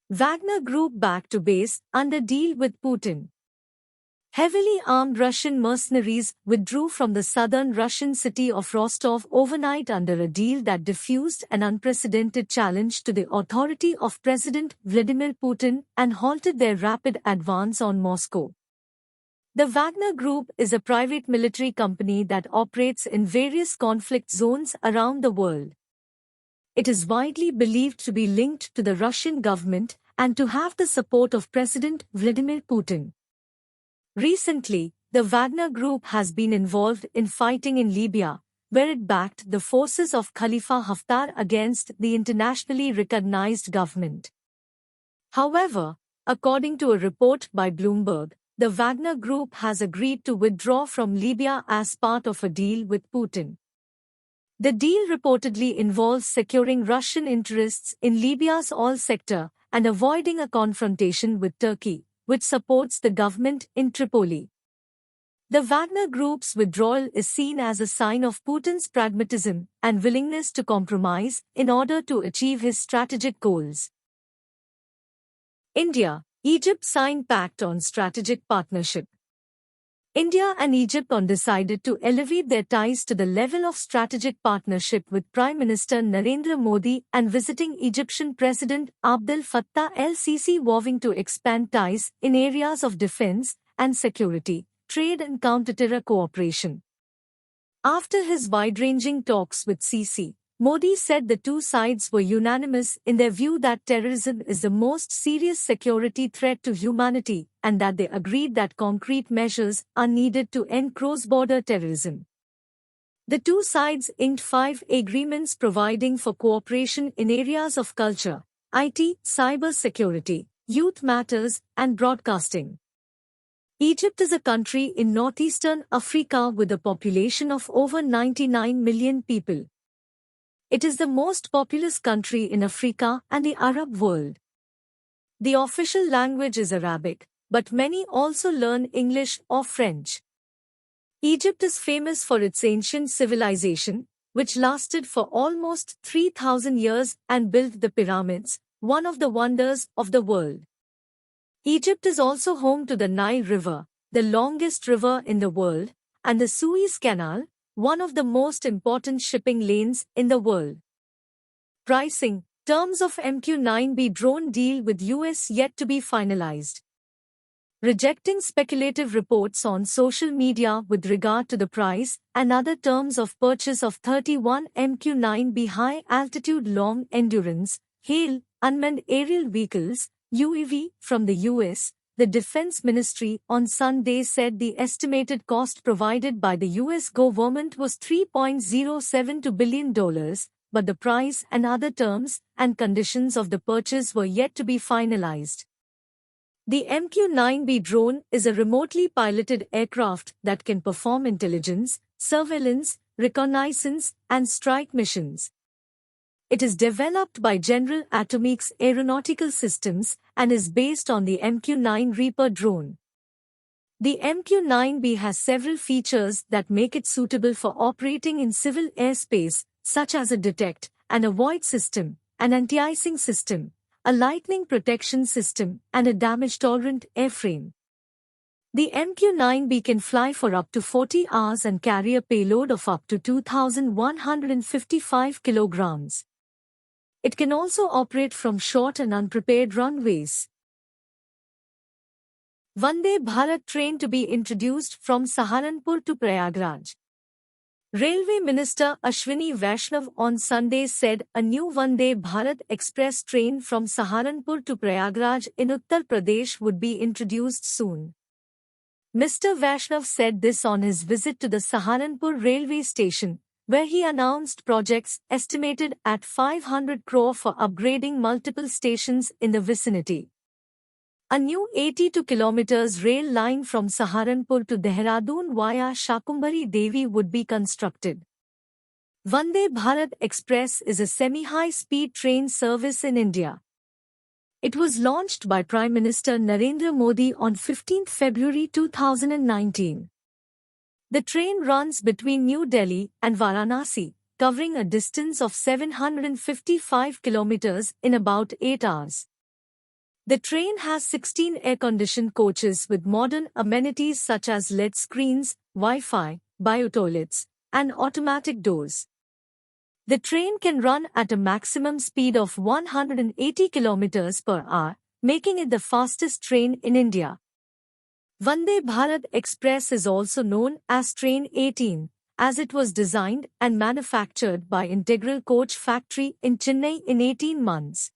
Wagner Group back to base under deal with Putin. Heavily armed Russian mercenaries withdrew from the southern Russian city of Rostov overnight under a deal that diffused an unprecedented challenge to the authority of President Vladimir Putin and halted their rapid advance on Moscow. The Wagner Group is a private military company that operates in various conflict zones around the world. It is widely believed to be linked to the Russian government and to have the support of President Vladimir Putin. Recently, the Wagner Group has been involved in fighting in Libya, where it backed the forces of Khalifa Haftar against the internationally recognized government. However, according to a report by Bloomberg, the Wagner Group has agreed to withdraw from Libya as part of a deal with Putin. The deal reportedly involves securing Russian interests in Libya's oil sector and avoiding a confrontation with Turkey, which supports the government in Tripoli. The Wagner Group's withdrawal is seen as a sign of Putin's pragmatism and willingness to compromise in order to achieve his strategic goals. India, Egypt sign Pact on strategic partnership. India and Egypt decided to elevate their ties to the level of strategic partnership with Prime Minister Narendra Modi and visiting Egyptian President Abdel Fattah el-Sisi, vowing to expand ties in areas of defense and security, trade and counter-terror cooperation. After his wide-ranging talks with Sisi, Modi said the two sides were unanimous in their view that terrorism is the most serious security threat to humanity and that they agreed that concrete measures are needed to end cross-border terrorism. The two sides inked 5 agreements providing for cooperation in areas of culture, IT, cyber security, youth matters, and broadcasting. Egypt is a country in northeastern Africa with a population of over 99 million people. It is the most populous country in Africa and the Arab world. The official language is Arabic, but many also learn English or French. Egypt is famous for its ancient civilization, which lasted for almost 3,000 years and built the pyramids, one of the wonders of the world. Egypt is also home to the Nile River, the longest river in the world, and the Suez Canal, one of the most important shipping lanes in the world. Pricing, terms of MQ-9B drone deal with US yet to be finalized. Rejecting speculative reports on social media with regard to the price and other terms of purchase of 31 MQ-9B high-altitude long-endurance, HALE, unmanned aerial vehicles, UAV, from the US, the Defense Ministry on Sunday said the estimated cost provided by the US government was $3.072 billion, but the price and other terms and conditions of the purchase were yet to be finalized. The MQ-9B drone is a remotely piloted aircraft that can perform intelligence, surveillance, reconnaissance, and strike missions. It is developed by General Atomics Aeronautical Systems and is based on the MQ-9 Reaper drone. The MQ-9B has several features that make it suitable for operating in civil airspace, such as a detect and avoid system, an anti-icing system, a lightning protection system, and a damage-tolerant airframe. The MQ-9B can fly for up to 40 hours and carry a payload of up to 2,155 kilograms. It can also operate from short and unprepared runways. Vande Bharat train to be introduced from Saharanpur to Prayagraj. Railway Minister Ashwini Vaishnav on Sunday said a new Vande Bharat Express train from Saharanpur to Prayagraj in Uttar Pradesh would be introduced soon. Mr. Vaishnav said this on his visit to the Saharanpur railway station, where he announced projects estimated at 500 crore for upgrading multiple stations in the vicinity. A new 82 kilometers rail line from Saharanpur to Dehradun via Shakumbhari Devi would be constructed. Vande Bharat Express is a semi-high-speed train service in India. It was launched by Prime Minister Narendra Modi on 15 February 2019. The train runs between New Delhi and Varanasi, covering a distance of 755 kilometers in about 8 hours. The train has 16 air-conditioned coaches with modern amenities such as LED screens, Wi-Fi, bio-toilets, and automatic doors. The train can run at a maximum speed of 180 km per hour, making it the fastest train in India. Vande Bharat Express is also known as Train 18, as it was designed and manufactured by Integral Coach Factory in Chennai in 18 months.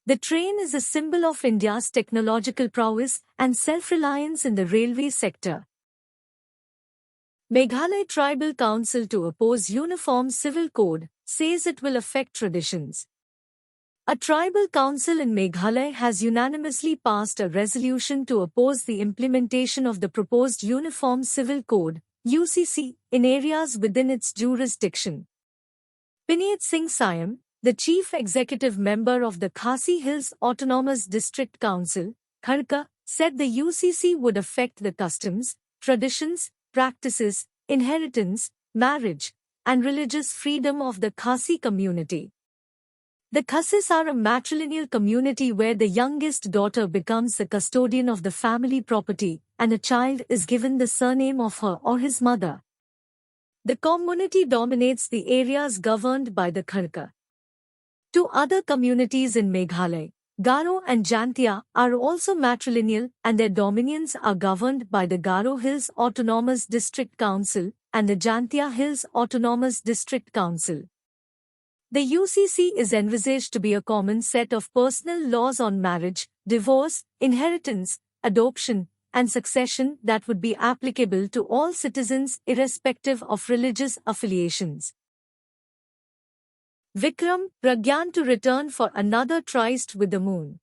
The train is a symbol of India's technological prowess and self-reliance in the railway sector. Meghalaya Tribal Council to oppose Uniform Civil Code, says it will affect traditions. A tribal council in Meghalaya has unanimously passed a resolution to oppose the implementation of the proposed Uniform Civil Code, UCC, in areas within its jurisdiction. Pineet Singh Siam, the chief executive member of the Khasi Hills Autonomous District Council, Kharka, said the UCC would affect the customs, traditions, practices, inheritance, marriage, and religious freedom of the Khasi community. The Khasis are a matrilineal community where the youngest daughter becomes the custodian of the family property, and a child is given the surname of her or his mother. The community dominates the areas governed by the Kharka. Two other communities in Meghalaya, Garo and Jantia, are also matrilineal, and their dominions are governed by the Garo Hills Autonomous District Council and the Jantia Hills Autonomous District Council. The UCC is envisaged to be a common set of personal laws on marriage, divorce, inheritance, adoption, and succession that would be applicable to all citizens irrespective of religious affiliations. Vikram, Pragyan to return for another tryst with the moon.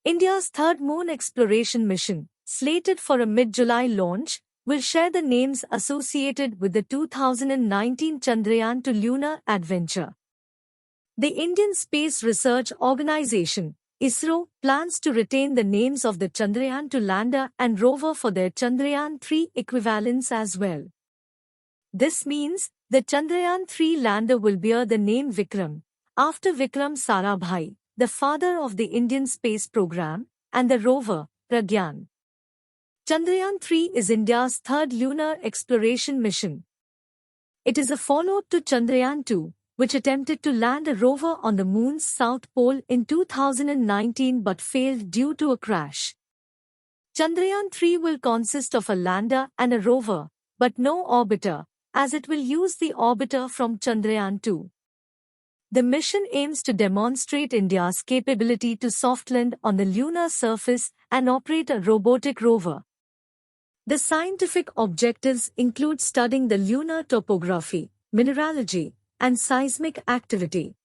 India's third moon exploration mission, slated for a mid-July launch, will share the names associated with the 2019 Chandrayaan-2 lunar adventure. The Indian Space Research Organisation, ISRO, plans to retain the names of the Chandrayaan-2 lander and rover for their Chandrayaan-3 equivalents as well. This means the Chandrayaan-3 lander will bear the name Vikram, after Vikram Sarabhai, the father of the Indian space program, and the rover, Pragyan. Chandrayaan-3 is India's third lunar exploration mission. It is a follow-up to Chandrayaan-2, which attempted to land a rover on the moon's south pole in 2019 but failed due to a crash. Chandrayaan-3 will consist of a lander and a rover, but no orbiter, as it will use the orbiter from Chandrayaan-2. The mission aims to demonstrate India's capability to soft land on the lunar surface and operate a robotic rover. The scientific objectives include studying the lunar topography, mineralogy, and seismic activity.